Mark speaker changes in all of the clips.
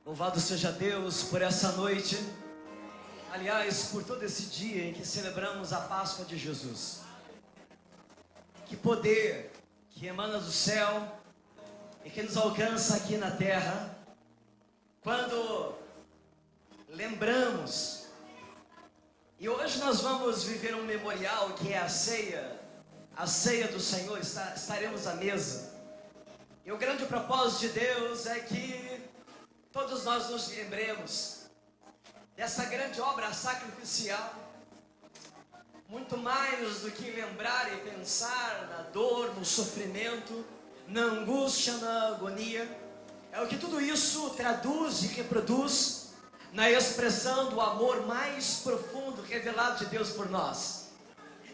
Speaker 1: Louvado seja Deus por essa noite, aliás, por todo esse dia em que celebramos a Páscoa de Jesus. Que poder que emana do céu e que nos alcança aqui na terra, quando lembramos. E hoje nós vamos viver um memorial que é a ceia do Senhor, estaremos à mesa. E o grande propósito de Deus é que todos nós nos lembremos dessa grande obra sacrificial, muito mais do que lembrar e pensar na dor, no sofrimento, na angústia, na agonia. É o que tudo isso traduz e reproduz na expressão do amor mais profundo revelado de Deus por nós.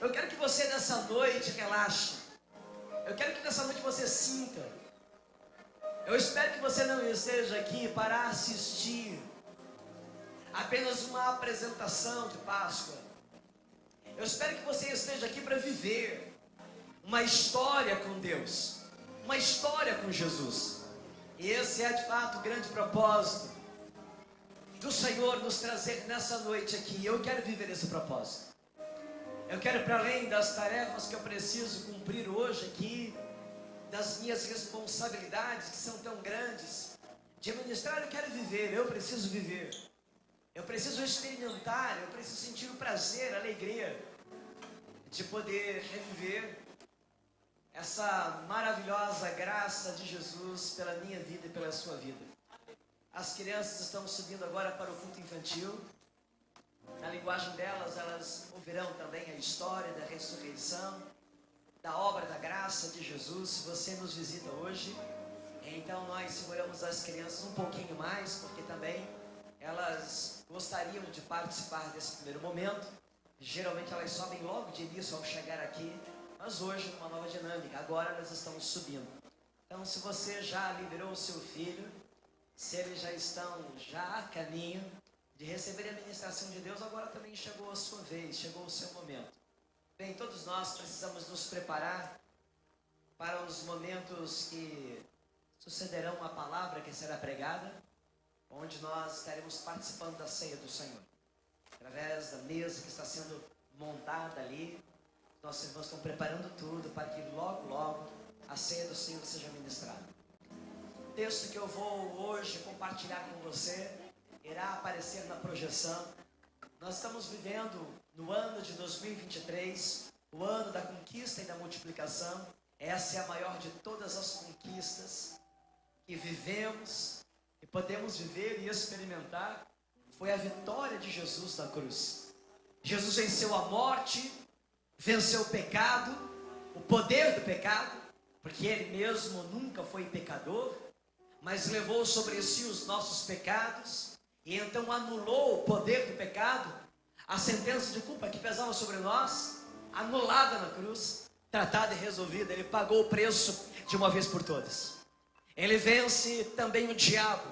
Speaker 1: Eu quero que você nessa noite relaxe. Eu quero que nessa noite você sinta. Eu espero que você não esteja aqui para assistir apenas uma apresentação de Páscoa. Eu espero que você esteja aqui para viver uma história com Deus, uma história com Jesus. E esse é de fato o grande propósito do Senhor nos trazer nessa noite aqui. Eu quero viver esse propósito. Eu quero, para além das tarefas que eu preciso cumprir hoje aqui, das minhas responsabilidades que são tão grandes, de ministrar, eu quero viver, eu preciso viver. Eu preciso experimentar, eu preciso sentir o prazer, a alegria de poder reviver essa maravilhosa graça de Jesus pela minha vida e pela sua vida. As crianças estão subindo agora para o culto infantil. Na linguagem delas, elas ouvirão também a história da ressurreição, da obra da graça de Jesus. Se você nos visita hoje, então nós seguramos as crianças um pouquinho mais, porque também elas gostariam de participar desse primeiro momento. Geralmente elas sobem logo de início ao chegar aqui, mas hoje uma nova dinâmica, agora elas estão subindo. Então, se você já liberou o seu filho, se eles já estão a caminho de receber a ministração de Deus, agora também chegou a sua vez, chegou o seu momento. Bem, todos nós precisamos nos preparar para os momentos que sucederão a palavra que será pregada, onde nós estaremos participando da ceia do Senhor. Através da mesa que está sendo montada ali, nossos irmãos estão preparando tudo para que logo, logo a ceia do Senhor seja ministrada. O texto que eu vou hoje compartilhar com você irá aparecer na projeção. Nós estamos vivendo no ano de 2023, o ano da conquista e da multiplicação. Essa é a maior de todas as conquistas que vivemos e podemos viver e experimentar. Foi a vitória de Jesus na cruz. Jesus venceu a morte, venceu o pecado, o poder do pecado, porque Ele mesmo nunca foi pecador, mas levou sobre si os nossos pecados e então anulou o poder do pecado. A sentença de culpa que pesava sobre nós, anulada na cruz, tratada e resolvida. Ele pagou o preço de uma vez por todas. Ele vence também o diabo.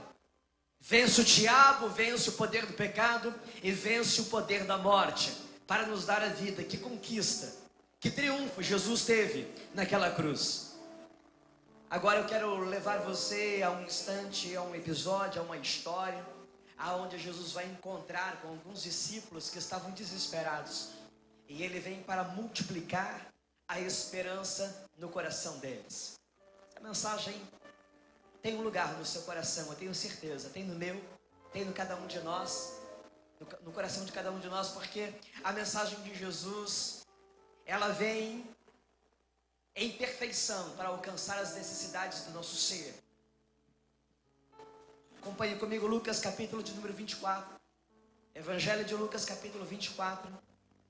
Speaker 1: Vence o diabo, vence o poder do pecado e vence o poder da morte, para nos dar a vida. Que conquista, que triunfo Jesus teve naquela cruz. Agora eu quero levar você a um instante, a um episódio, a uma história, aonde Jesus vai encontrar com alguns discípulos que estavam desesperados. E Ele vem para multiplicar a esperança no coração deles. Essa mensagem tem um lugar no seu coração, eu tenho certeza. Tem no meu, tem no cada um de nós, no coração de cada um de nós, porque a mensagem de Jesus, ela vem em perfeição para alcançar as necessidades do nosso ser. Acompanhe comigo Lucas capítulo de número 24. Evangelho de Lucas capítulo 24,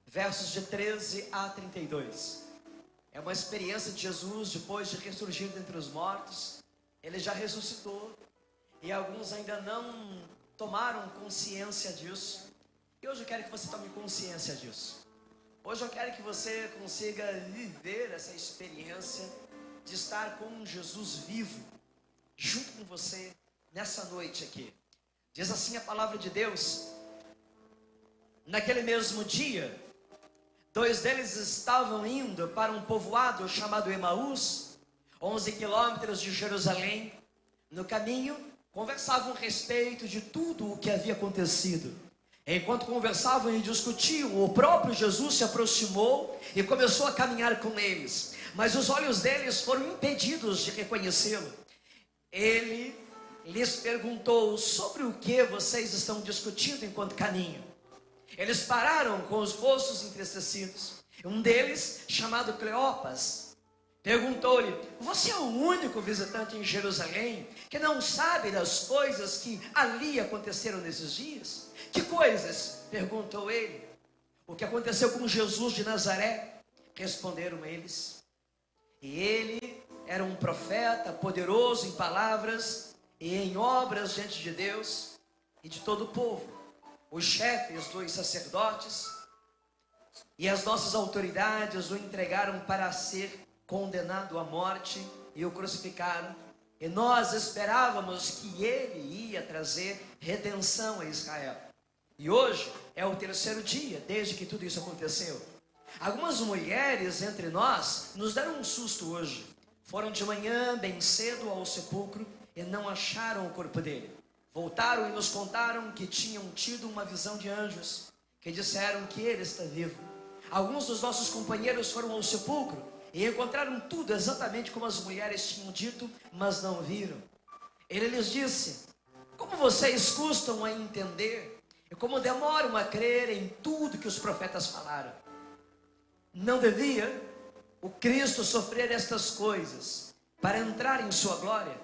Speaker 1: versos de 13 a 32. É uma experiência de Jesus depois de ressurgir dentre os mortos. Ele já ressuscitou e alguns ainda não tomaram consciência disso. E hoje eu quero que você tome consciência disso. Hoje eu quero que você consiga viver essa experiência de estar com Jesus vivo, junto com você, nessa noite aqui. Diz assim a palavra de Deus: naquele mesmo dia, 2 deles estavam indo para um povoado chamado Emaús, 11 quilômetros de Jerusalém. No caminho, conversavam a respeito de tudo o que havia acontecido. Enquanto conversavam e discutiam, o próprio Jesus se aproximou e começou a caminhar com eles. Mas os olhos deles foram impedidos de reconhecê-lo. Ele lhes perguntou: sobre o que vocês estão discutindo enquanto caminham? Eles pararam com os rostos entristecidos. Um deles, chamado Cleopas, perguntou-lhe: você é o único visitante em Jerusalém que não sabe das coisas que ali aconteceram nesses dias? Que coisas? Perguntou ele. O que aconteceu com Jesus de Nazaré? Responderam eles. E ele era um profeta poderoso em palavras e em obras diante de Deus e de todo o povo. Os chefes dos sacerdotes e as nossas autoridades o entregaram para ser condenado à morte e o crucificaram. E nós esperávamos que ele ia trazer redenção a Israel. E hoje é o terceiro dia desde que tudo isso aconteceu. Algumas mulheres entre nós nos deram um susto hoje. Foram de manhã bem cedo ao sepulcro e não acharam o corpo dele. Voltaram e nos contaram que tinham tido uma visão de anjos que disseram que ele está vivo. Alguns dos nossos companheiros foram ao sepulcro e encontraram tudo exatamente como as mulheres tinham dito, mas não viram. Ele lhes disse: como vocês custam a entender e como demoram a crer em tudo que os profetas falaram? Não devia o Cristo sofrer estas coisas para entrar em sua glória?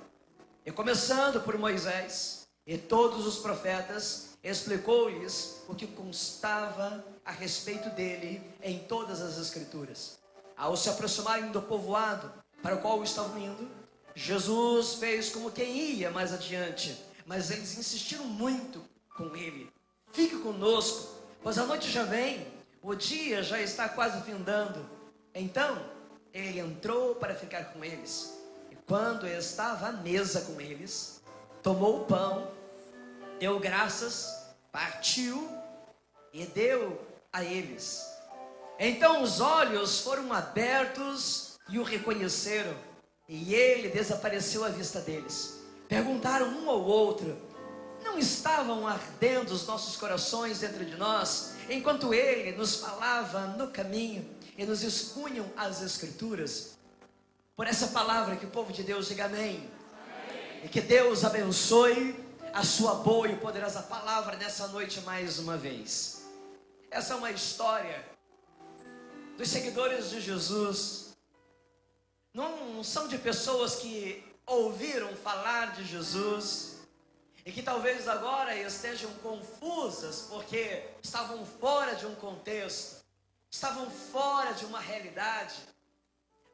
Speaker 1: E começando por Moisés e todos os profetas, explicou-lhes o que constava a respeito dele em todas as Escrituras. Ao se aproximarem do povoado para o qual estavam indo, Jesus fez como quem ia mais adiante, mas eles insistiram muito com ele: fique conosco, pois a noite já vem, o dia já está quase findando. Então ele entrou para ficar com eles, e quando estava à mesa com eles, tomou o pão, deu graças, partiu e deu a eles. Então os olhos foram abertos e o reconheceram, e ele desapareceu à vista deles. Perguntaram um ao outro: não estavam ardendo os nossos corações dentro de nós, enquanto ele nos falava no caminho e nos expunham as Escrituras? Por essa palavra, que o povo de Deus diga amém. E que Deus abençoe a sua boa e poderosa palavra nessa noite mais uma vez. Essa é uma história dos seguidores de Jesus. Não são de pessoas que ouviram falar de Jesus e que talvez agora estejam confusas porque estavam fora de um contexto, estavam fora de uma realidade,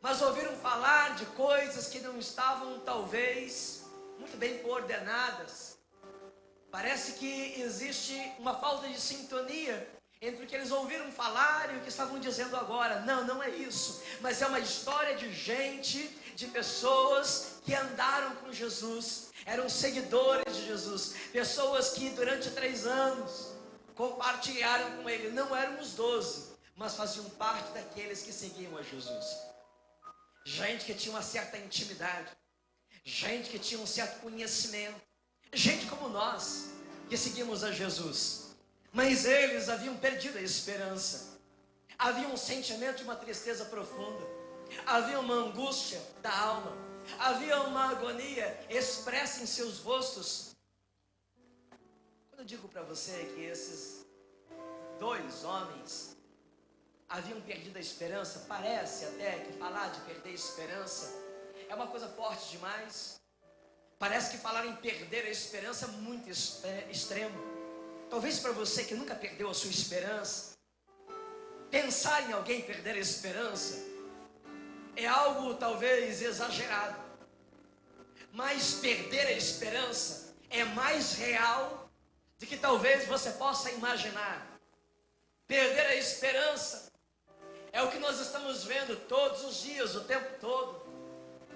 Speaker 1: mas ouviram falar de coisas que não estavam talvez muito bem coordenadas. Parece que existe uma falta de sintonia entre o que eles ouviram falar e o que estavam dizendo agora. Não é isso, mas é uma história de gente, de pessoas que andaram com Jesus, eram seguidores de Jesus, pessoas que durante 3 anos compartilharam com ele. Não eram os 12, mas faziam parte daqueles que seguiam a Jesus. Gente que tinha uma certa intimidade, gente que tinha um certo conhecimento, gente como nós, que seguimos a Jesus. Mas eles haviam perdido a esperança. Havia um sentimento de uma tristeza profunda. Havia uma angústia da alma. Havia uma agonia expressa em seus rostos. Quando eu digo para você que esses 2 homens haviam perdido a esperança, parece até que falar de perder a esperança é uma coisa forte demais. Parece que falar em perder a esperança é muito extremo. Talvez para você que nunca perdeu a sua esperança, pensar em alguém perder a esperança é algo talvez exagerado. Mas perder a esperança é mais real do que talvez você possa imaginar. Perder a esperança é o que nós estamos vendo todos os dias, o tempo todo,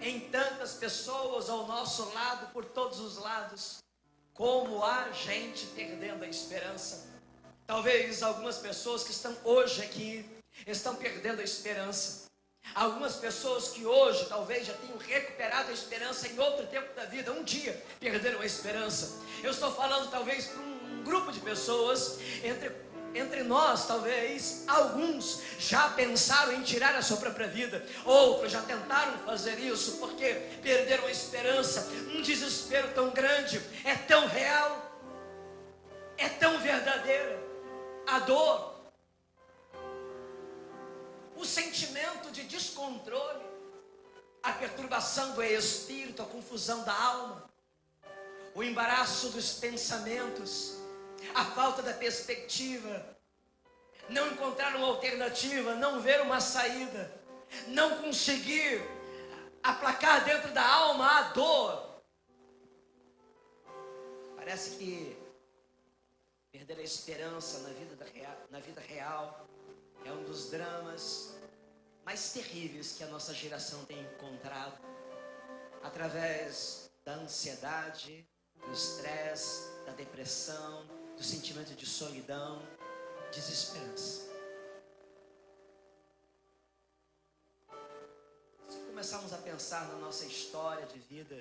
Speaker 1: em tantas pessoas ao nosso lado, por todos os lados. Como há gente perdendo a esperança. Talvez algumas pessoas que estão hoje aqui estão perdendo a esperança. Algumas pessoas que hoje talvez já tenham recuperado a esperança em outro tempo da vida, um dia perderam a esperança. Eu estou falando talvez para um grupo de pessoas, entre nós talvez, alguns já pensaram em tirar a sua própria vida, outros já tentaram fazer isso porque perderam a esperança. Um desespero tão grande, é tão real, é tão verdadeira, a dor, o sentimento de descontrole, a perturbação do espírito, a confusão da alma, o embaraço dos pensamentos, a falta da perspectiva, não encontrar uma alternativa, não ver uma saída, não conseguir aplacar dentro da alma a dor. Parece que perder a esperança na vida real é um dos dramas mais terríveis que a nossa geração tem encontrado, através da ansiedade, do estresse, da depressão, do sentimento de solidão, desesperança. Se começarmos a pensar na nossa história de vida,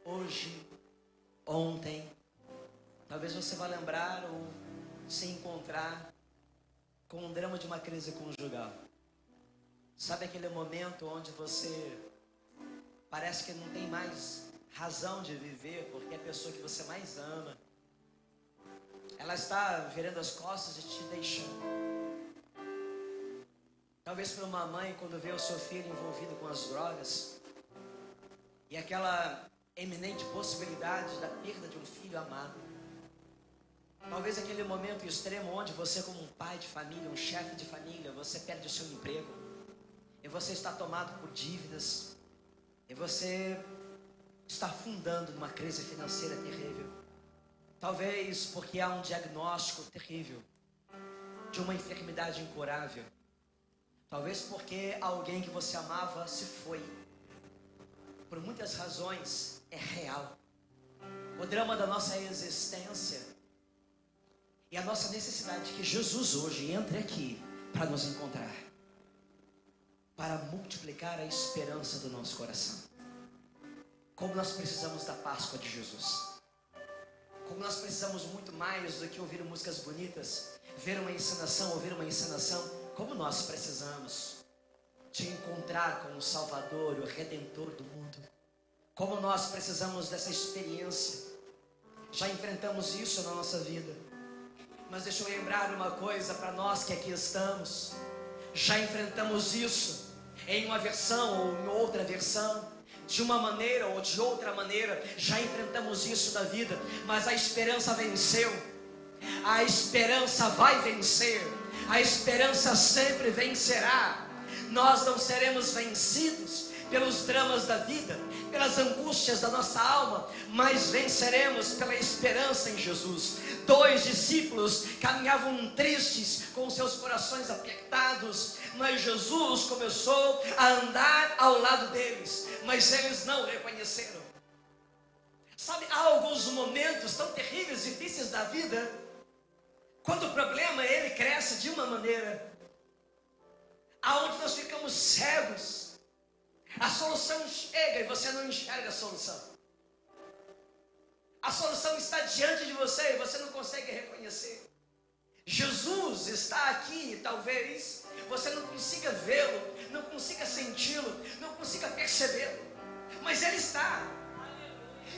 Speaker 1: hoje, ontem, talvez você vá lembrar ou se encontrar com um drama de uma crise conjugal. Sabe aquele momento onde você parece que não tem mais razão de viver, porque a pessoa que você mais ama, ela está virando as costas e te deixando. Talvez para uma mãe, quando vê o seu filho envolvido com as drogas, e aquela eminente possibilidade da perda de um filho amado. Talvez aquele momento extremo onde você, como um pai de família, um chefe de família, você perde o seu emprego, e você está tomado por dívidas, e você está afundando numa crise financeira terrível. Talvez porque há um diagnóstico terrível de uma enfermidade incurável. Talvez porque alguém que você amava se foi. Por muitas razões é real. O drama da nossa existência e a nossa necessidade de que Jesus hoje entre aqui para nos encontrar, para multiplicar a esperança do nosso coração. Como nós precisamos da Páscoa de Jesus. Como nós precisamos muito mais do que ouvir músicas bonitas, ver uma encenação, ouvir uma encenação. Como nós precisamos de encontrar com o Salvador, o Redentor do mundo. Como nós precisamos dessa experiência. Já enfrentamos isso na nossa vida. Mas deixa eu lembrar uma coisa para nós que aqui estamos. Já enfrentamos isso em uma versão ou em outra versão. De uma maneira ou de outra maneira, já enfrentamos isso na vida, mas a esperança venceu. A esperança vai vencer. A esperança sempre vencerá. Nós não seremos vencidos pelos dramas da vida, pelas angústias da nossa alma, mas venceremos pela esperança em Jesus. 2 discípulos caminhavam tristes, com seus corações apertados, mas Jesus começou a andar ao lado deles, mas eles não reconheceram. Sabe, há alguns momentos tão terríveis, difíceis da vida, quando o problema ele cresce de uma maneira, aonde nós ficamos cegos. A solução chega e você não enxerga a solução. A solução está diante de você e você não consegue reconhecer. Jesus está aqui, talvez você não consiga vê-lo, não consiga senti-lo, não consiga percebê-lo, mas Ele está.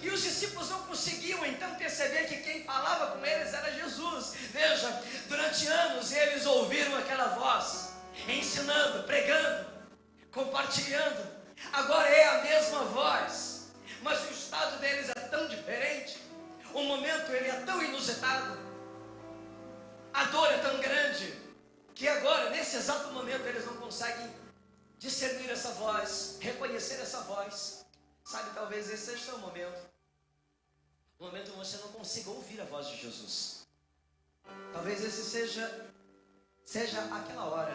Speaker 1: E os discípulos não conseguiam então perceber que quem falava com eles era Jesus. Veja, durante anos eles ouviram aquela voz, ensinando, pregando, compartilhando. Agora é a mesma voz, mas o estado deles é tão diferente. O momento ele é tão inusitado. A dor é tão grande que agora, nesse exato momento, eles não conseguem discernir essa voz, reconhecer essa voz. Sabe, talvez esse seja o seu momento. O momento em que você não consiga ouvir a voz de Jesus. Talvez esse seja aquela hora.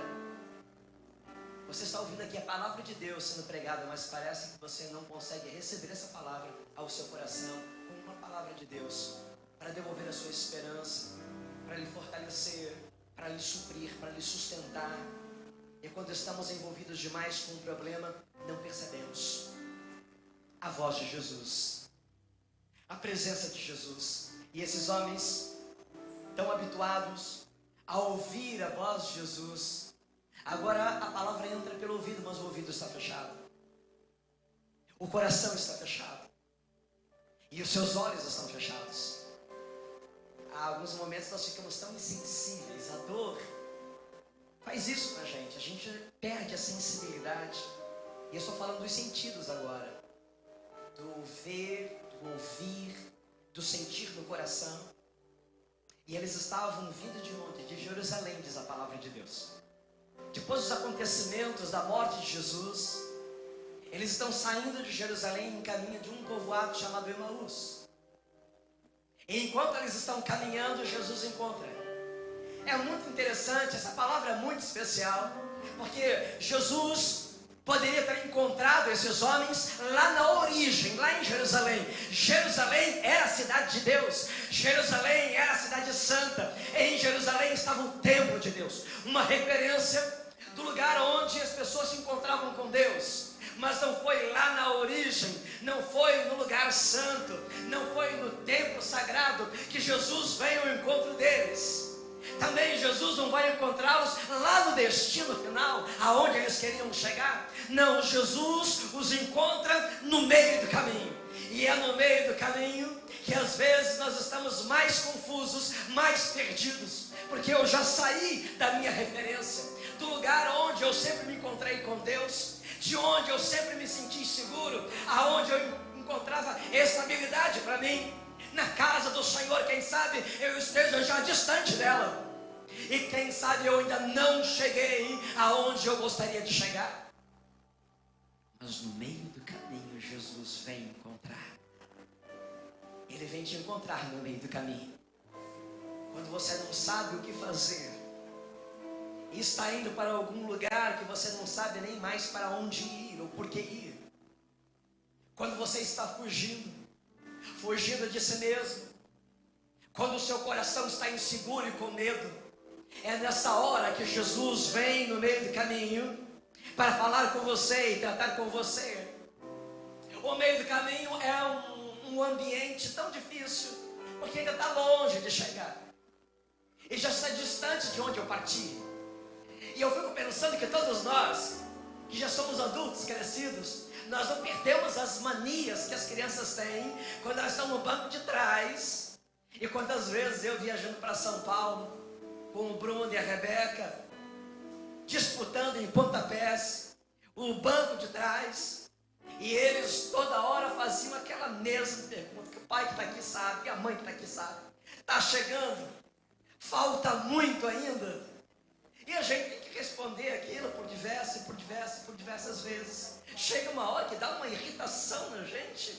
Speaker 1: Você está ouvindo aqui a palavra de Deus sendo pregada, mas parece que você não consegue receber essa palavra ao seu coração, como uma palavra de Deus, para devolver a sua esperança, para lhe fortalecer, para lhe suprir, para lhe sustentar. E quando estamos envolvidos demais com um problema, não percebemos a voz de Jesus, a presença de Jesus. E esses homens, tão habituados a ouvir a voz de Jesus, agora a palavra entra pelo ouvido, mas o ouvido está fechado, o coração está fechado e os seus olhos estão fechados. Há alguns momentos nós ficamos tão insensíveis, a dor faz isso com a gente perde a sensibilidade. E eu estou falando dos sentidos agora, do ver, do ouvir, do sentir no coração. E eles estavam vindo de onde? De Jerusalém, diz a palavra de Deus. Depois dos acontecimentos da morte de Jesus, eles estão saindo de Jerusalém em caminho de um povoado chamado Emaús. E enquanto eles estão caminhando, Jesus encontra. É muito interessante, essa palavra é muito especial, porque Jesus poderia ter encontrado esses homens lá na origem, lá em Jerusalém. Jerusalém era a cidade de Deus, Jerusalém era a cidade santa. Em Jerusalém estava o templo de Deus, uma referência do lugar onde as pessoas se encontravam com Deus. Mas não foi lá na origem, não foi no lugar santo, não foi no templo sagrado que Jesus veio ao encontro deles. Também Jesus não vai encontrá-los lá no destino final, aonde eles queriam chegar. Não, Jesus os encontra no meio do caminho. E é no meio do caminho que às vezes nós estamos mais confusos, mais perdidos, porque eu já saí da minha referência, do lugar onde eu sempre me encontrei com Deus, de onde eu sempre me senti seguro, aonde eu encontrava estabilidade para mim. Na casa do Senhor, quem sabe eu esteja já distante dela, e quem sabe eu ainda não cheguei aonde eu gostaria de chegar. Mas no meio do caminho Jesus vem encontrar. Ele vem te encontrar no meio do caminho. Quando você não sabe o que fazer e está indo para algum lugar que você não sabe nem mais para onde ir ou por que ir. Quando você está fugindo de si mesmo, quando o seu coração está inseguro e com medo, é nessa hora que Jesus vem no meio do caminho para falar com você e tratar com você. O meio do caminho é um ambiente tão difícil, porque ainda está longe de chegar e já está distante de onde eu parti. E eu fico pensando que todos nós, que já somos adultos, crescidos, nós não perdemos as manias que as crianças têm quando elas estão no banco de trás. E quantas vezes eu viajando para São Paulo com o Bruno e a Rebeca, disputando em pontapés o banco de trás, e eles toda hora faziam aquela mesma pergunta, que o pai que está aqui sabe, que a mãe que está aqui sabe: está chegando? Falta muito ainda? E a gente tem que responder aquilo por diversas vezes. Chega uma hora que dá uma irritação na gente,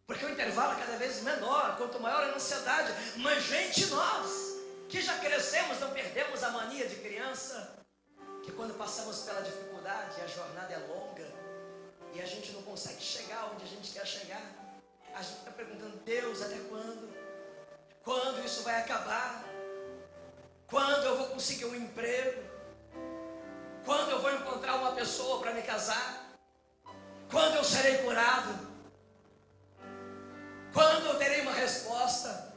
Speaker 1: porque o intervalo é cada vez menor, quanto maior a ansiedade. Mas gente, nós que já crescemos, não perdemos a mania de criança, que quando passamos pela dificuldade, a jornada é longa e a gente não consegue chegar onde a gente quer chegar, a gente está perguntando: Deus, até quando? Quando isso vai acabar? Quando eu vou conseguir um emprego? Quando eu vou encontrar uma pessoa para me casar? Quando eu serei curado? Quando eu terei uma resposta?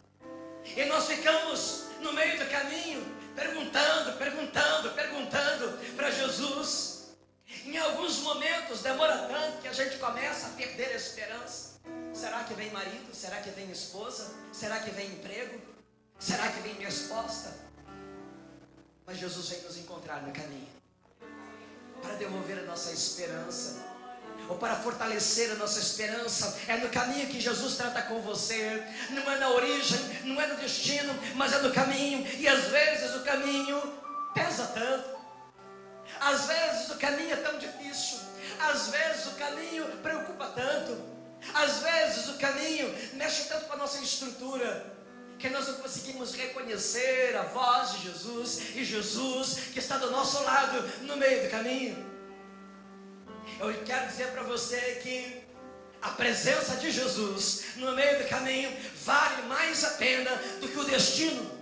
Speaker 1: E nós ficamos no meio do caminho, perguntando para Jesus. Em alguns momentos demora tanto que a gente começa a perder a esperança. Será que vem marido? Será que vem esposa? Será que vem emprego? Será que vem resposta? Mas Jesus vem nos encontrar no caminho, para devolver a nossa esperança, ou para fortalecer a nossa esperança. É no caminho que Jesus trata com você. Não é na origem, não é no destino, mas é no caminho. E às vezes o caminho pesa tanto, às vezes o caminho é tão difícil, às vezes o caminho preocupa tanto, às vezes o caminho mexe tanto com a nossa estrutura, que nós não conseguimos reconhecer a voz de Jesus, e Jesus que está do nosso lado no meio do caminho. Eu quero dizer para você que a presença de Jesus no meio do caminho vale mais a pena do que o destino.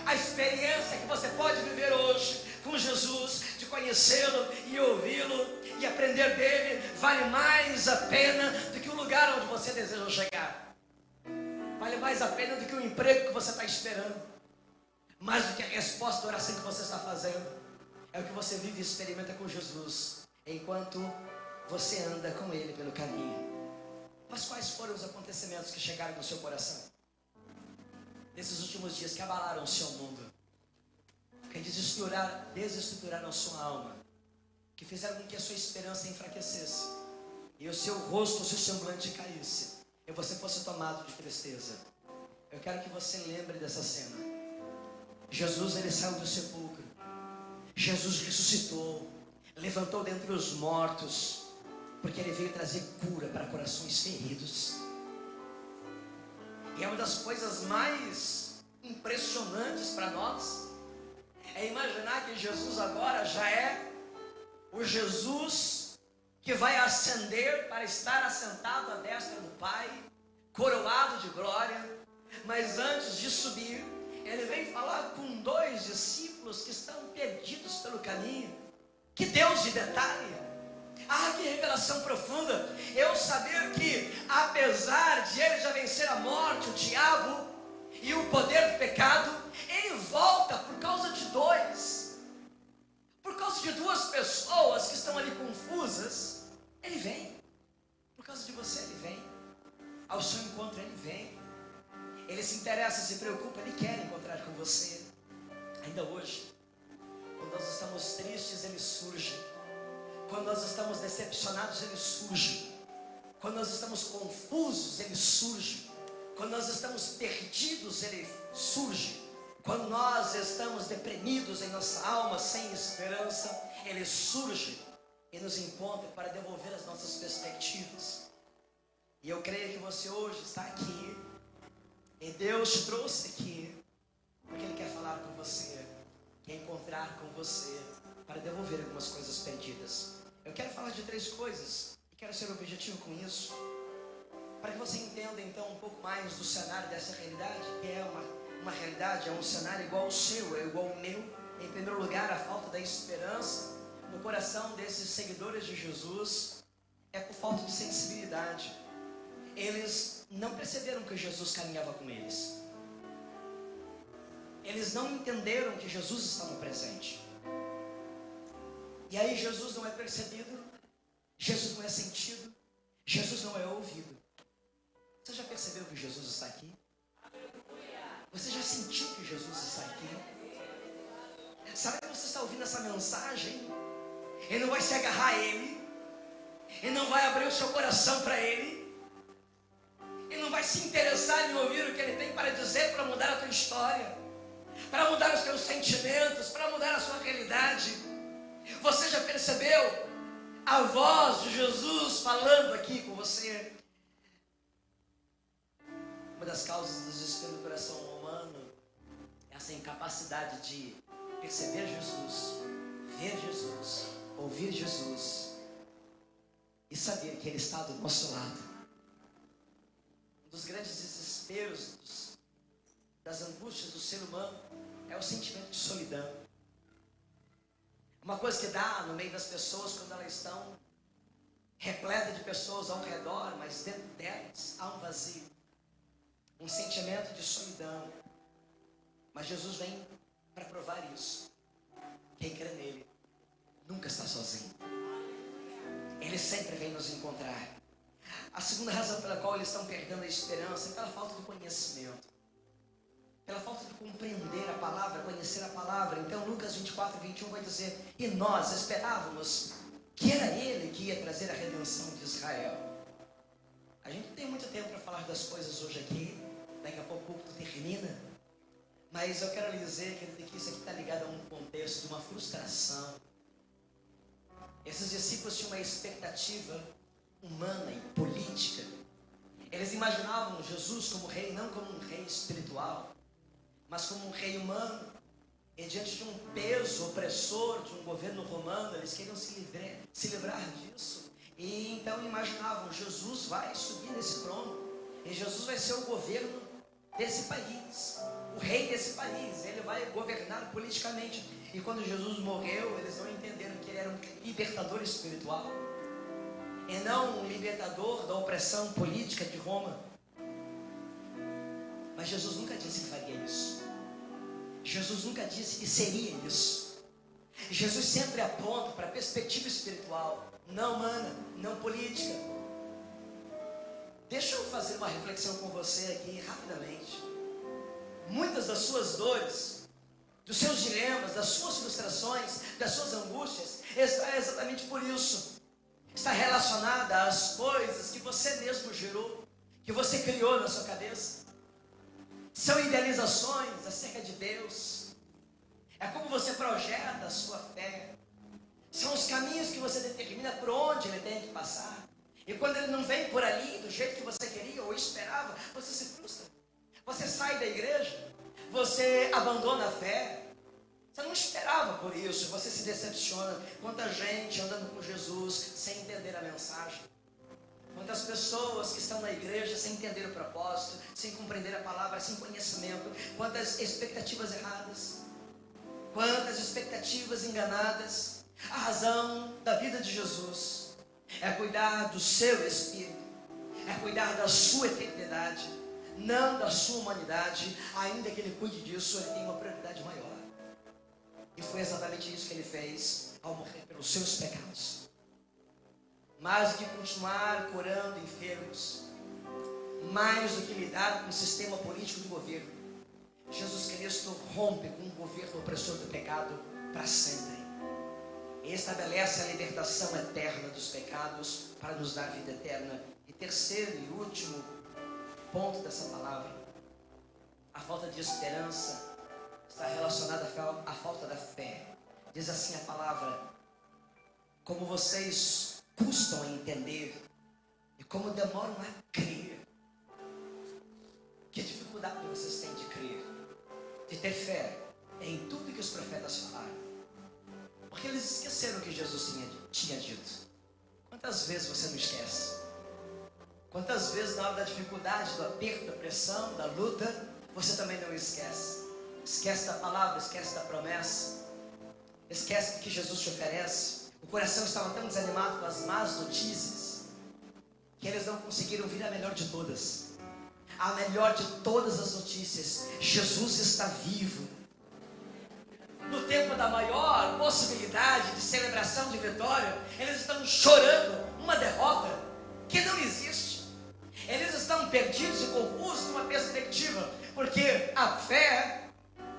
Speaker 1: A experiência que você pode viver hoje com Jesus, de conhecê-lo e ouvi-lo e aprender dele, vale mais a pena do que o lugar onde você deseja chegar. Vale mais a pena do que o emprego que você está esperando. Mais do que a resposta da oração que você está fazendo. É o que você vive e experimenta com Jesus, enquanto você anda com Ele pelo caminho. Mas quais foram os acontecimentos que chegaram no seu coração? Nesses últimos dias que abalaram o seu mundo, que desestruturaram a sua alma, que fizeram com que a sua esperança enfraquecesse, e o seu rosto, o seu semblante caísse, e você fosse tomado de tristeza. Eu quero que você lembre dessa cena. Jesus, ele saiu do sepulcro. Jesus ressuscitou, levantou dentre os mortos, porque ele veio trazer cura para corações feridos. E é uma das coisas mais impressionantes para nós, é imaginar que Jesus agora já é o Jesus que vai ascender para estar assentado à destra do Pai, coroado de glória. Mas antes de subir, ele vem falar com 2 discípulos que estão perdidos pelo caminho. Que Deus de detalhe! Ah, que revelação profunda! Eu saber que, apesar de ele já vencer a morte, o diabo e o poder do pecado, ele volta por causa de 2. Por causa de 2 pessoas que estão ali confusas, ele vem. Por causa de você, ele vem. Ao seu encontro, ele vem. Ele se interessa, se preocupa, ele quer encontrar com você. Ainda hoje, quando nós estamos tristes, ele surge. Quando nós estamos decepcionados, ele surge. Quando nós estamos confusos, ele surge. Quando nós estamos perdidos, ele surge. Quando nós estamos deprimidos em nossa alma, sem esperança, ele surge e nos encontra para devolver as nossas perspectivas. E eu creio que você hoje está aqui, e Deus te trouxe aqui, porque Ele quer falar com você, quer encontrar com você, para devolver algumas coisas perdidas. Eu quero falar de 3 coisas, e quero ser objetivo com isso, para que você entenda então um pouco mais do cenário dessa realidade, que é uma realidade, é um cenário igual ao seu, é igual ao meu. Em primeiro lugar, a falta da esperança no coração desses seguidores de Jesus é por falta de sensibilidade. Eles não perceberam que Jesus caminhava com eles. Eles não entenderam que Jesus estava presente. E aí Jesus não é percebido, Jesus não é sentido, Jesus não é ouvido. Você já percebeu que Jesus está aqui? Você já sentiu que Jesus está aqui? Sabe que você está ouvindo essa mensagem? Ele não vai se agarrar a Ele, Ele não vai abrir o seu coração para Ele, Ele não vai se interessar em ouvir o que Ele tem para dizer, para mudar a tua história, para mudar os teus sentimentos, para mudar a sua realidade. Você já percebeu a voz de Jesus falando aqui com você? Uma das causas do desespero do coração humano é essa incapacidade de perceber Jesus, ver Jesus, ouvir Jesus e saber que Ele está do nosso lado. Um dos grandes desesperos, das angústias do ser humano é o sentimento de solidão. Uma coisa que dá no meio das pessoas quando elas estão repletas de pessoas ao redor, mas dentro delas há um vazio, um sentimento de solidão. Mas Jesus vem para provar isso. Quem crê nele nunca está sozinho. Ele sempre vem nos encontrar. A segunda razão pela qual eles estão perdendo a esperança é pela falta de conhecimento, pela falta de compreender a palavra, conhecer a palavra. Então Lucas 24:21 vai dizer: e nós esperávamos que era Ele que ia trazer a redenção de Israel. A gente não tem muito tempo para falar das coisas hoje aqui, daqui a pouco o culto termina, mas eu quero lhe dizer que isso aqui está ligado a um contexto de uma frustração. Esses discípulos tinham uma expectativa humana e política. Eles imaginavam Jesus como rei, não como um rei espiritual, mas como um rei humano. E diante de um peso opressor, de um governo romano, eles queriam se livrar disso. E então imaginavam: Jesus vai subir nesse trono, e Jesus vai ser o governo desse país, o rei desse país. Ele vai governar politicamente. E quando Jesus morreu, eles não entenderam que ele era um libertador espiritual e não um libertador da opressão política de Roma. Mas Jesus nunca disse que faria isso. Jesus nunca disse que seria isso. Jesus sempre aponta para a perspectiva espiritual, não humana, não política. Deixa eu fazer uma reflexão com você aqui rapidamente. Muitas das suas dores, dos seus dilemas, das suas frustrações, das suas angústias, está exatamente por isso. Está relacionada às coisas que você mesmo gerou, que você criou na sua cabeça. São idealizações acerca de Deus. É como você projeta a sua fé. São os caminhos que você determina por onde ele tem que passar. E quando ele não vem por ali do jeito que você queria ou esperava, você se frustra. Você sai da igreja, você abandona a fé. Você não esperava por isso, você se decepciona. Quanta gente andando com Jesus sem entender a mensagem. Quantas pessoas que estão na igreja sem entender o propósito, sem compreender a palavra, sem conhecimento. Quantas expectativas erradas. Quantas expectativas enganadas. A razão da vida de Jesus é cuidar do seu espírito, é cuidar da sua eternidade, não da sua humanidade. Ainda que ele cuide disso, ele tem uma prioridade maior. E foi exatamente isso que ele fez ao morrer pelos seus pecados. Mais do que continuar curando enfermos, mais do que lidar com o sistema político do governo, Jesus Cristo rompe com o governo opressor do pecado para sempre. E estabelece a libertação eterna dos pecados para nos dar vida eterna. E terceiro e último ponto dessa palavra, a falta de esperança está relacionada à falta da fé. Diz assim a palavra: como vocês custam a entender e como demoram a crer. Que dificuldade vocês têm de crer, de ter fé em tudo que os profetas falaram? Porque eles esqueceram o que Jesus tinha dito. Quantas vezes você não esquece? Quantas vezes na hora da dificuldade, do aperto, da pressão, da luta, você também não esquece? Esquece da palavra, esquece da promessa, esquece do que Jesus te oferece. O coração estava tão desanimado com as más notícias que eles não conseguiram ouvir a melhor de todas. A melhor de todas as notícias: Jesus está vivo. No tempo da maior possibilidade de celebração de vitória, eles estão chorando uma derrota que não existe. Eles estão perdidos e confusos numa perspectiva, porque a fé,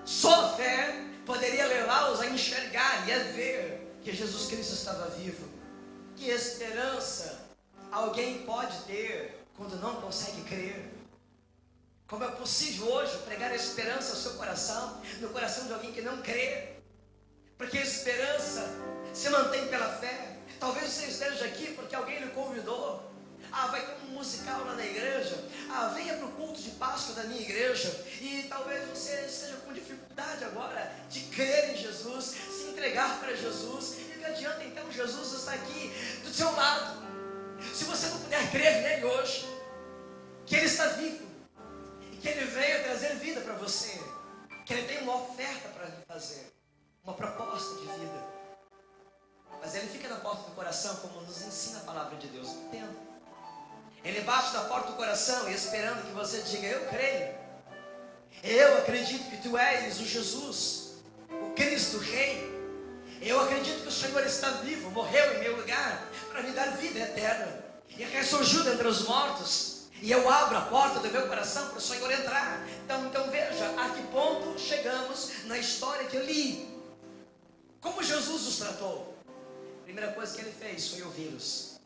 Speaker 1: só a fé, poderia levá-los a enxergar e a ver que Jesus Cristo estava vivo. Que esperança alguém pode ter quando não consegue crer? Como é possível hoje pregar a esperança ao seu coração, no coração de alguém que não crê? Porque a esperança se mantém pela fé. Talvez você esteja aqui porque alguém lhe convidou. Vai ter um musical lá na igreja. Venha para o culto de Páscoa da minha igreja. E talvez você esteja com dificuldade agora de crer em Jesus, se entregar para Jesus. E que adianta então? Jesus está aqui do seu lado. Se você não puder crer nele hoje, que ele está vivo, que ele veio trazer vida para você, que ele tem uma oferta para lhe fazer, uma proposta de vida, mas ele fica na porta do coração, como nos ensina a palavra de Deus. Entenda, ele bate na porta do coração e esperando que você diga: eu creio, eu acredito que tu és o Jesus, o Cristo, o Rei. Eu acredito que o Senhor está vivo, morreu em meu lugar para me dar vida eterna e ressurgiu dentre os mortos. E eu abro a porta do meu coração para o Senhor entrar. Então veja a que ponto chegamos na história que eu li. Como Jesus os tratou. A primeira coisa que ele fez foi ouvi-los.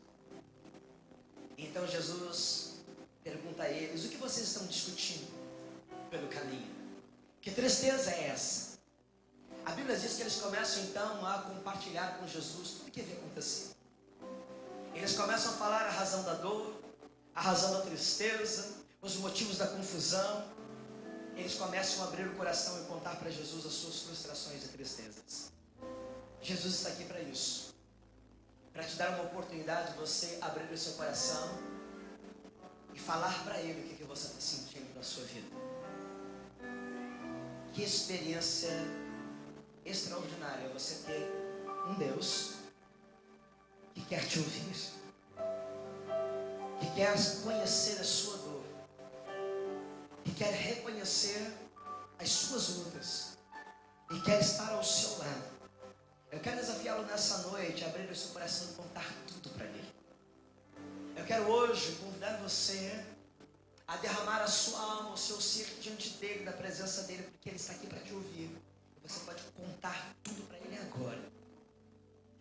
Speaker 1: Então Jesus pergunta a eles: o que vocês estão discutindo pelo caminho? Que tristeza é essa? A Bíblia diz que eles começam então a compartilhar com Jesus tudo o que havia acontecido. Eles começam a falar a razão da dor, a razão da tristeza, os motivos da confusão. Eles começam a abrir o coração e contar para Jesus as suas frustrações e tristezas. Jesus está aqui para isso, para te dar uma oportunidade de você abrir o seu coração e falar para Ele o que você está sentindo na sua vida. Que experiência extraordinária você ter um Deus que quer te ouvir, que quer conhecer a sua dor, que quer reconhecer as suas lutas e quer estar ao seu lado. Eu quero desafiá-lo nessa noite a abrir o seu coração e contar tudo para Ele. Eu quero hoje convidar você a derramar a sua alma, o seu ser diante dele, da presença dele, porque ele está aqui para te ouvir. Você pode contar tudo para ele agora.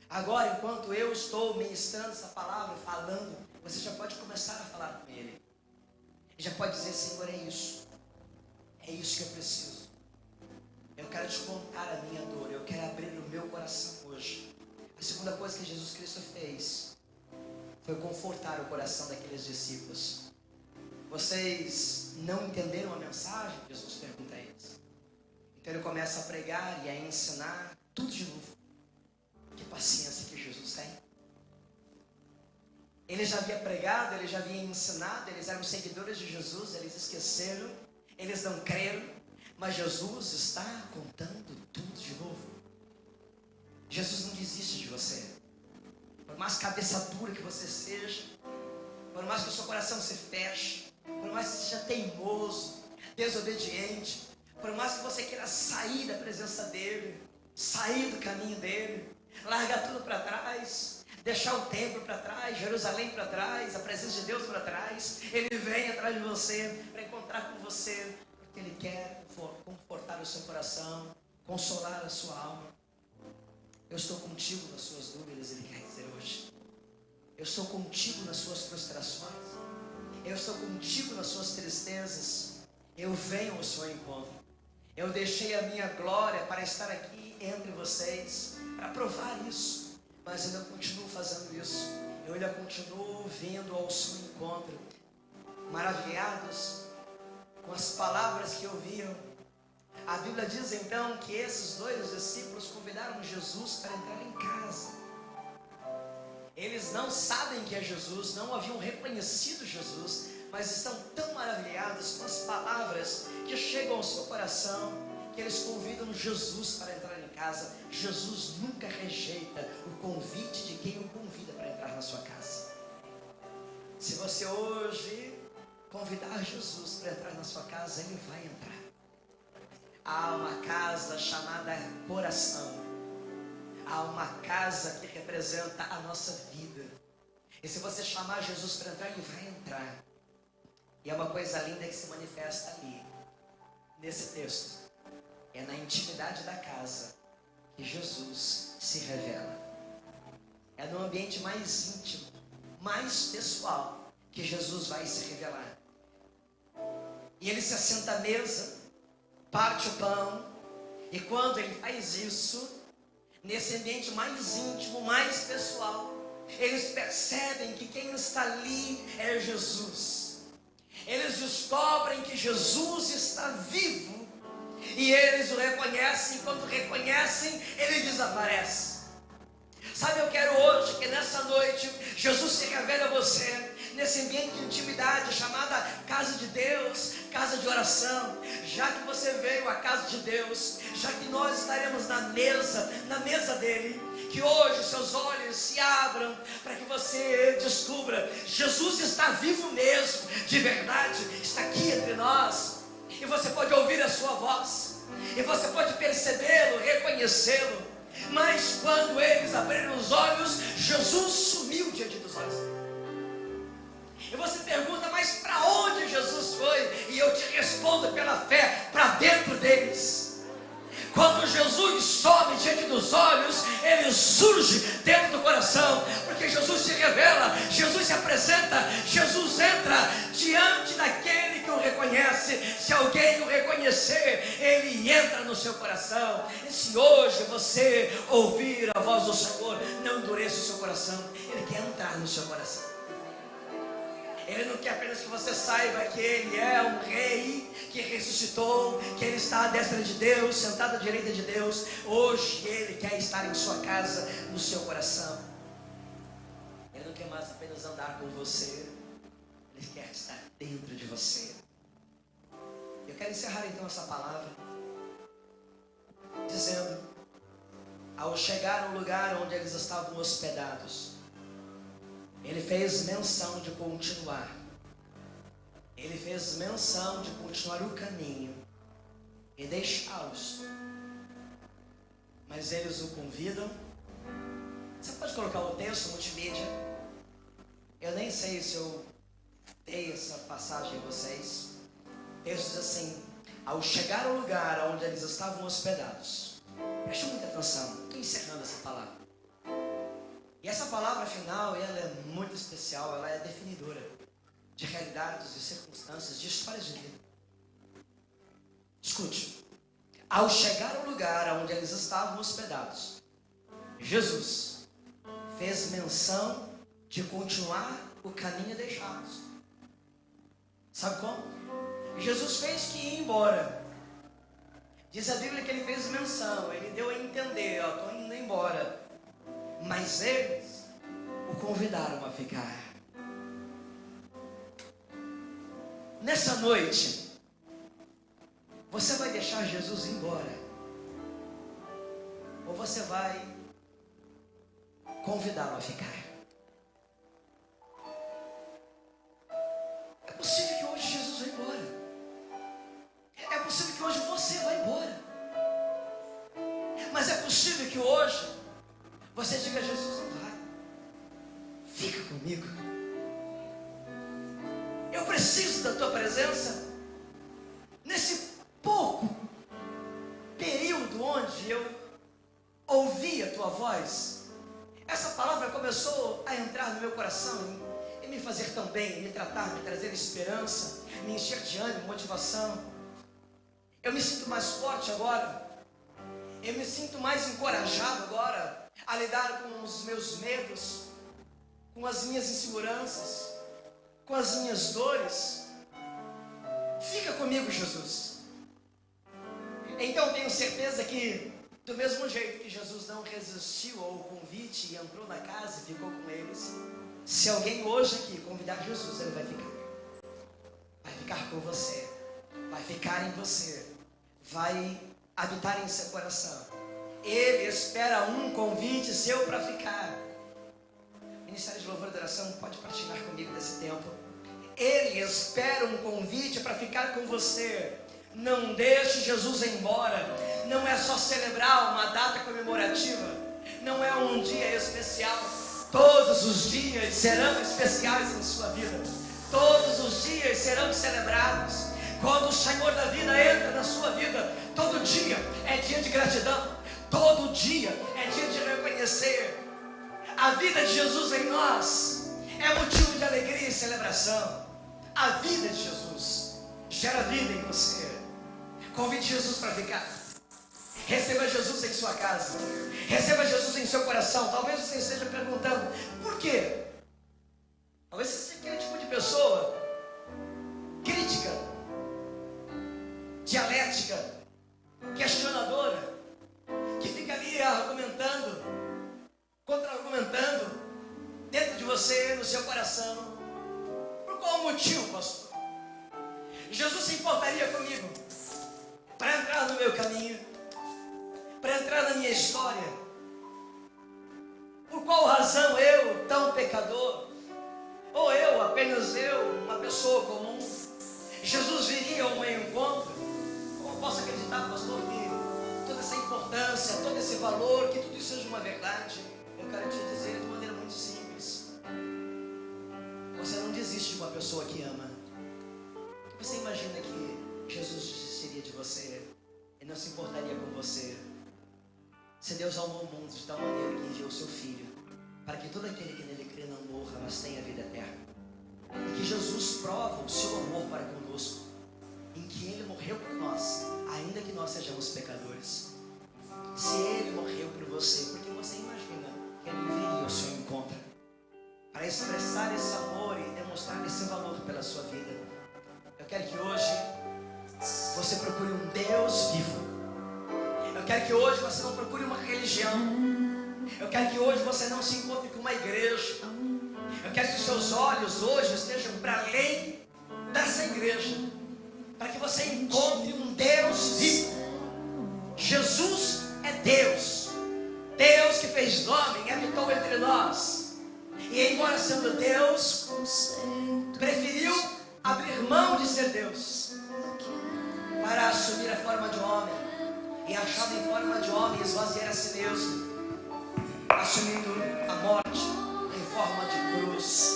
Speaker 1: Agora, enquanto eu estou ministrando essa palavra, falando, você já pode começar a falar com ele. E já pode dizer: Senhor, é isso que eu preciso. Eu quero te contar a minha dor, eu quero abrir o meu coração hoje. A segunda coisa que Jesus Cristo fez foi confortar o coração daqueles discípulos. Vocês não entenderam a mensagem? Jesus pergunta a eles. Então ele começa a pregar e a ensinar tudo de novo. Que paciência que Jesus tem. Ele já havia pregado, ele já havia ensinado, eles eram seguidores de Jesus, eles esqueceram, eles não creram, mas Jesus está contando tudo de novo. Jesus não desiste de você. Por mais cabeça dura que você seja, por mais que o seu coração se feche, por mais que você seja teimoso, desobediente, por mais que você queira sair da presença dele, sair do caminho dele, largar tudo para trás, deixar o templo para trás, Jerusalém para trás, a presença de Deus para trás, ele vem atrás de você para encontrar com você, porque ele quer confortar o seu coração, consolar a sua alma. Eu estou contigo nas suas dúvidas, ele quer dizer hoje. Eu estou contigo nas suas frustrações. Eu estou contigo nas suas tristezas. Eu venho ao seu encontro. Eu deixei a minha glória para estar aqui entre vocês, para provar isso. Mas eu ainda continuo fazendo isso. Eu ainda continuo vindo ao seu encontro, maravilhados com as palavras que ouviram. A Bíblia diz então que esses dois discípulos convidaram Jesus para entrar em casa. Eles não sabem que é Jesus, não haviam reconhecido Jesus, mas estão tão maravilhados com as palavras que chegam ao seu coração, que eles convidam Jesus para entrar em casa. Jesus nunca rejeita o convite de quem o convida para entrar na sua casa. Se você hoje convidar Jesus para entrar na sua casa, ele vai entrar. Há uma casa chamada coração. Há uma casa que representa a nossa vida. E se você chamar Jesus para entrar, ele vai entrar. E é uma coisa linda que se manifesta ali, nesse texto. É na intimidade da casa que Jesus se revela. É no ambiente mais íntimo, mais pessoal, que Jesus vai se revelar. E ele se assenta à mesa, parte o pão, e quando ele faz isso, nesse ambiente mais íntimo, mais pessoal, eles percebem que quem está ali é Jesus. Eles descobrem que Jesus está vivo e eles o reconhecem. Quando reconhecem, ele desaparece. Sabe, eu quero hoje que nessa noite Jesus se revele a você nesse ambiente de intimidade chamada casa de Deus, casa de oração. Já que você veio à casa de Deus, já que nós estaremos na mesa dele, que hoje seus olhos se abram para que você descubra: Jesus está vivo mesmo, de verdade, está aqui entre nós, e você pode ouvir a sua voz, e você pode percebê-lo, reconhecê-lo. Mas quando eles abriram os olhos, Jesus sumiu diante dos olhos. E você pergunta: mas para onde Jesus foi? E eu te respondo pela fé: para dentro deles. Quando Jesus some diante dos olhos, ele surge dentro do coração, porque Jesus se revela, Jesus se apresenta, Jesus entra diante daquele que o reconhece. Se alguém o reconhecer, ele entra no seu coração. E se hoje você ouvir a voz do Senhor, não endureça o seu coração, ele quer entrar no seu coração. Ele não quer apenas que você saiba que ele é um rei que ressuscitou, que ele está à destra de Deus, sentado à direita de Deus. Hoje ele quer estar em sua casa, no seu coração. Ele não quer mais apenas andar com você, ele quer estar dentro de você. Eu quero encerrar então essa palavra dizendo: ao chegar no lugar onde eles estavam hospedados, ele fez menção de continuar. Ele fez menção de continuar o caminho e deixá-los. Mas eles o convidam. Você pode colocar o texto multimídia? Eu nem sei se eu dei essa passagem a vocês. O texto diz assim: ao chegar ao lugar onde eles estavam hospedados. Preste muita atenção, estou encerrando essa palavra. E essa palavra final, ela é muito especial, ela é definidora de realidades, de circunstâncias, de histórias de vida. Escute: ao chegar ao lugar onde eles estavam hospedados, Jesus fez menção de continuar o caminho deixados. Sabe como? Jesus fez que ia embora. Diz a Bíblia que ele fez menção, ele deu a entender: ó, estou indo embora. Mas eles o convidaram a ficar. Nessa noite, você vai deixar Jesus ir embora? Ou você vai convidá-lo a ficar? É possível que hoje Jesus vá embora. É possível que hoje você vá embora. Mas é possível que hoje você diga: Jesus, não vai. Fica comigo. Eu preciso da tua presença. Nesse pouco período onde eu ouvi a tua voz, essa palavra começou a entrar no meu coração e me fazer tão bem, me tratar, me trazer esperança, me encher de ânimo, motivação. Eu me sinto mais forte agora. Eu me sinto mais encorajado agora a lidar com os meus medos, com as minhas inseguranças, com as minhas dores. Fica comigo, Jesus. Então tenho certeza que, do mesmo jeito que Jesus não resistiu ao convite e entrou na casa e ficou com eles, se alguém hoje aqui convidar Jesus, ele vai ficar. Vai ficar com você. Vai ficar em você. Vai habitar em seu coração. Ele espera um convite seu para ficar. Ministério de Louvor e Adoração pode partilhar comigo desse tempo. Ele espera um convite para ficar com você. Não deixe Jesus ir embora. Não é só celebrar uma data comemorativa. Não é um dia especial. Todos os dias serão especiais em sua vida. Todos os dias serão celebrados. Quando o Senhor da vida entra na sua vida, todo dia é dia de gratidão. Todo dia é dia de reconhecer a vida de Jesus em nós. É motivo de alegria e celebração. A vida de Jesus gera vida em você. Convide Jesus para ficar. Receba Jesus em sua casa. Receba Jesus em seu coração. Talvez você esteja perguntando: por quê? Talvez você seja aquele tipo de pessoa crítica, dialética, questionadora, que fica ali argumentando, contra-argumentando dentro de você, no seu coração. Por qual motivo, pastor? Jesus se importaria comigo para entrar no meu caminho, para entrar na minha história? Por qual razão eu, tão pecador, ou eu, apenas eu, uma pessoa comum, Jesus viria ao meu encontro? Como eu posso acreditar, pastor, que toda essa importância, todo esse valor, que tudo isso seja uma verdade? Eu quero te dizer de maneira muito simples: você não desiste de uma pessoa que ama. Você imagina que Jesus desistiria de você e não se importaria com você? Se Deus amou o mundo de tal maneira que enviou o seu Filho, para que todo aquele que nele crê não morra, mas tenha vida eterna. E que Jesus prova o seu amor para conosco, em que Ele morreu por nós, ainda que nós sejamos pecadores. Se Ele morreu por você, porque você imagina que Ele viria ao seu encontro para expressar esse amor e demonstrar esse valor pela sua vida. Eu quero que hoje você procure um Deus vivo. Eu quero que hoje você não procure uma religião. Eu quero que hoje você não se encontre com uma igreja. Eu quero que os seus olhos hoje estejam para além dessa igreja, para que você encontre um Deus vivo. Jesus Deus. Deus que fez homem, habitou entre nós. E embora sendo Deus, preferiu abrir mão de ser Deus para assumir a forma de homem. E achado em forma de homem, esvaziar a si mesmo, assumindo a morte em forma de cruz.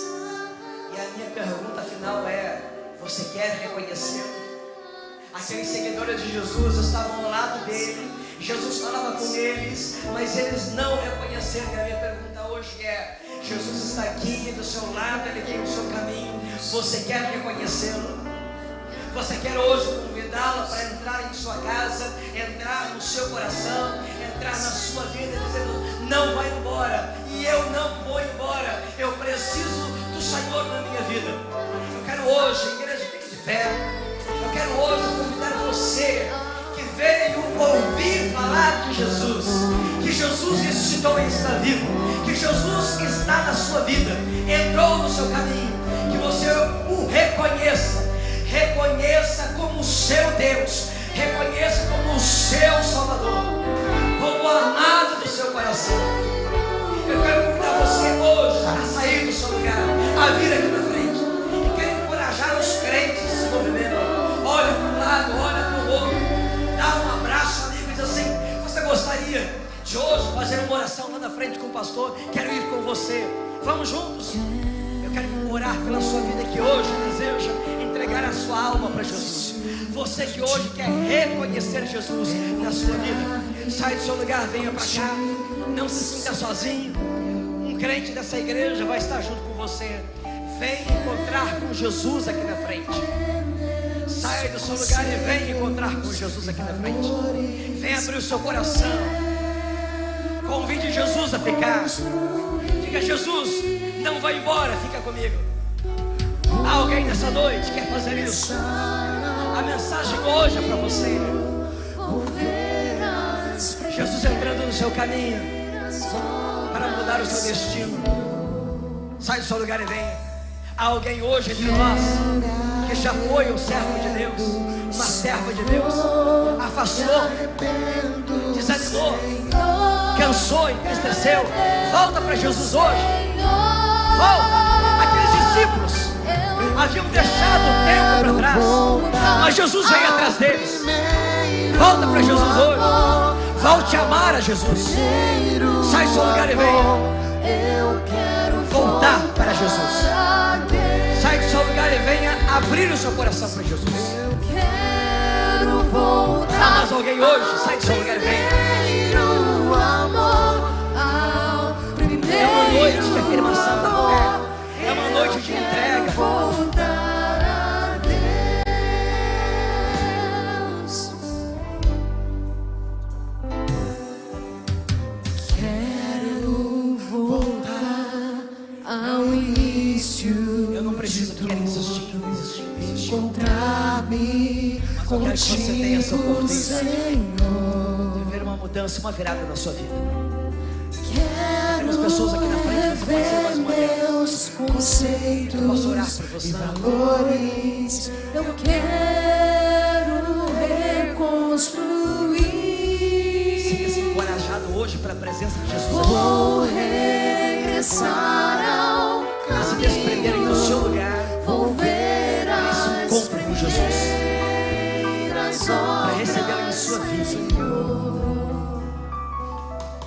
Speaker 1: E a minha pergunta final é: você quer reconhecê-lo? Aqueles seguidores de Jesus estavam ao lado dele, Jesus falava com eles, mas eles não reconheceram. E a minha pergunta hoje é: Jesus está aqui do seu lado, Ele tem o seu caminho, você quer reconhecê-lo? Você quer hoje convidá-lo para entrar em sua casa, entrar no seu coração, entrar na sua vida, dizendo: não vai embora, e eu não vou embora, eu preciso do Senhor na minha vida. Eu quero hoje, igreja, fique de pé. Eu quero hoje convidar você que veio ouvir falar de Jesus, que Jesus ressuscitou e está vivo, que Jesus está na sua vida, entrou no seu caminho, que você o reconheça. Reconheça como seu Deus, reconheça como o seu Salvador, como o amado do seu coração. Eu quero convidar você hoje a sair do seu lugar, a vir aqui na frente. E quero encorajar os crentes nesse movimento. Olha para um lado, olha para o outro, dá um abraço, amigo, e diz assim: você gostaria de hoje fazer uma oração lá na frente com o pastor? Quero ir com você, vamos juntos? Eu quero orar pela sua vida que hoje deseja entregar a sua alma para Jesus. Você que hoje quer reconhecer Jesus na sua vida, sai do seu lugar, venha para cá. Não se sinta sozinho. Um crente dessa igreja vai estar junto com você. Venha encontrar com Jesus aqui na frente. Saia do seu lugar e venha encontrar com Jesus aqui na frente. Venha abrir o seu coração. Convide Jesus a ficar. Diga: Jesus, não vai embora, fica comigo. Há alguém nessa noite que quer fazer isso? A mensagem hoje é para você. Jesus entrando no seu caminho para mudar o seu destino. Sai do seu lugar e venha. Há alguém hoje entre nós que já foi um servo de Deus, uma serva de Deus, afastou, desanimou, cansou, entristeceu. Volta para Jesus hoje. Volta. Aqueles discípulos haviam deixado o tempo para trás, mas Jesus veio atrás deles. Volta para Jesus hoje. Volte a amar a Jesus. Sai do seu lugar e venha voltar para Jesus. Sai do seu lugar e venha abrir o seu coração para Jesus. Há mais alguém hoje? Sai do seu lugar e venha. É uma noite de afirmação da fé. É uma noite de entrega.
Speaker 2: Quero voltar ao início.
Speaker 1: Eu não preciso ficar insistindo.
Speaker 2: Encontrar-me
Speaker 1: Mas eu quero que você tenha essa
Speaker 2: contigo,
Speaker 1: oportunidade
Speaker 2: Senhor.
Speaker 1: de ver uma mudança, uma virada na sua vida.
Speaker 2: Quero
Speaker 1: Temos pessoas aqui na frente, você pode ser mais uma
Speaker 2: rever meus conceitos
Speaker 1: posso orar por você.
Speaker 2: e valores. Eu quero reconstruir.
Speaker 1: Sinta-se encorajado hoje para a presença de Jesus.
Speaker 2: Vou regressar ao
Speaker 1: A se desprenderem do seu lugar.
Speaker 2: Vou ver
Speaker 1: Esse encontro com Jesus, para recebê-lo em sua vida.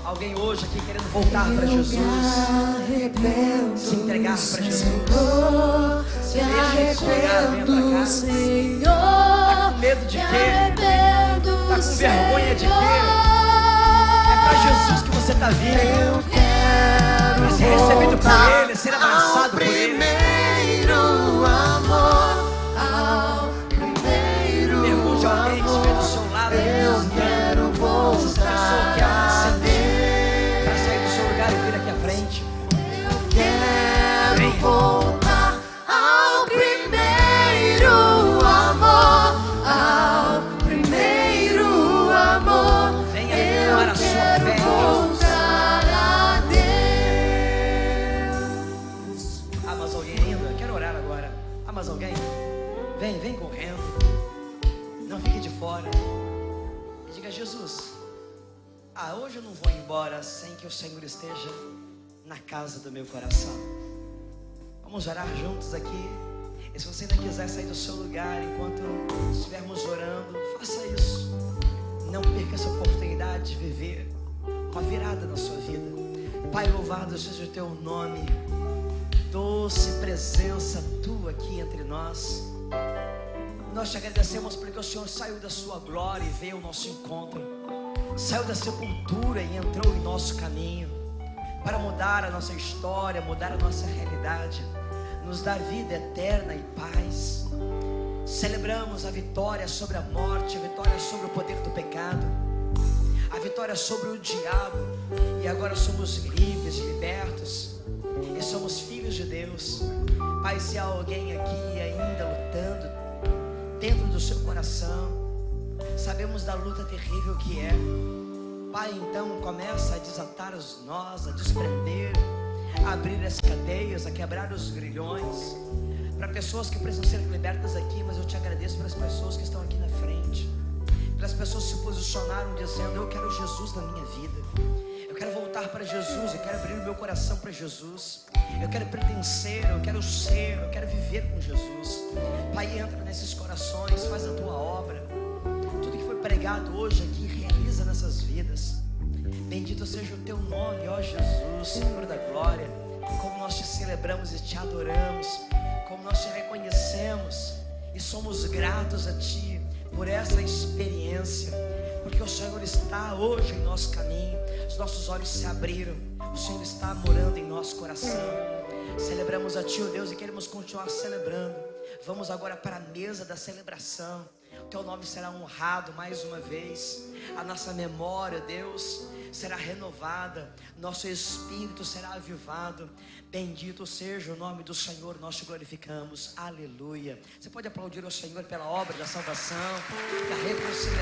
Speaker 1: Alguém hoje aqui querendo voltar para Jesus, se entregar para Jesus.
Speaker 2: Se
Speaker 1: Deixa esse lugar, venha para
Speaker 2: arrependo,
Speaker 1: cá.
Speaker 2: Senhor.
Speaker 1: Tá com medo de quê? Tá com vergonha de quê? É para Jesus que você está vindo. Para ser recebido por Ele, ser abraçado por Ele. Pergunte a alguém que estiver do seu lado. Essa pessoa quer acender para sair do seu lugar e vir aqui à frente.
Speaker 2: Quero voltar ao primeiro amor, ao primeiro amor.
Speaker 1: Venha renovar a sua fé em Jesus.
Speaker 2: Voltar a Deus.
Speaker 1: Há mais alguém ainda? Quero orar agora. Há mais alguém? Vem correndo. Não fique de fora. E diga: Jesus, Hoje eu não vou embora sem que o Senhor esteja na casa do meu coração. Vamos orar juntos aqui. E se você ainda quiser sair do seu lugar enquanto estivermos orando, faça isso. Não perca essa oportunidade de viver uma virada na sua vida. Pai, louvado seja o teu nome. Doce presença tua aqui entre nós. Nós te agradecemos porque o Senhor saiu da sua glória e veio ao nosso encontro. Saiu da sepultura e entrou em nosso caminho para mudar a nossa história, mudar a nossa realidade, nos dar vida eterna e paz. Celebramos a vitória sobre a morte, a vitória sobre o poder do pecado, a vitória sobre o diabo. E agora somos livres, libertos, e somos filhos de Deus. Pai, se há alguém aqui ainda lutando dentro do seu coração, sabemos da luta terrível que é. Pai, então começa a desatar os nós, a desprender, a abrir as cadeias, a quebrar os grilhões, para pessoas que precisam ser libertas aqui. Mas eu te agradeço pelas pessoas que estão aqui na frente, pelas pessoas que se posicionaram dizendo: eu quero Jesus na minha vida, eu quero voltar para Jesus, eu quero abrir o meu coração para Jesus, eu quero pertencer, eu quero ser, eu quero viver com Jesus. Pai, entra nesses corações, faz a tua obra. Tudo que foi pregado hoje aqui, realiza nessas vidas. Bendito seja o teu nome, ó Jesus, Senhor da glória. Como nós te celebramos e te adoramos, como nós te reconhecemos e somos gratos a ti por essa experiência, porque o Senhor está hoje em nosso caminho. Os nossos olhos se abriram, o Senhor está morando em nosso coração. Celebramos a ti, ó Deus, e queremos continuar celebrando. Vamos agora para a mesa da celebração. O teu nome será honrado mais uma vez. A nossa memória, Deus, será renovada. Nosso espírito será avivado. Bendito seja o nome do Senhor, nós te glorificamos. Aleluia. Você pode aplaudir ao Senhor pela obra da salvação, da reconciliação.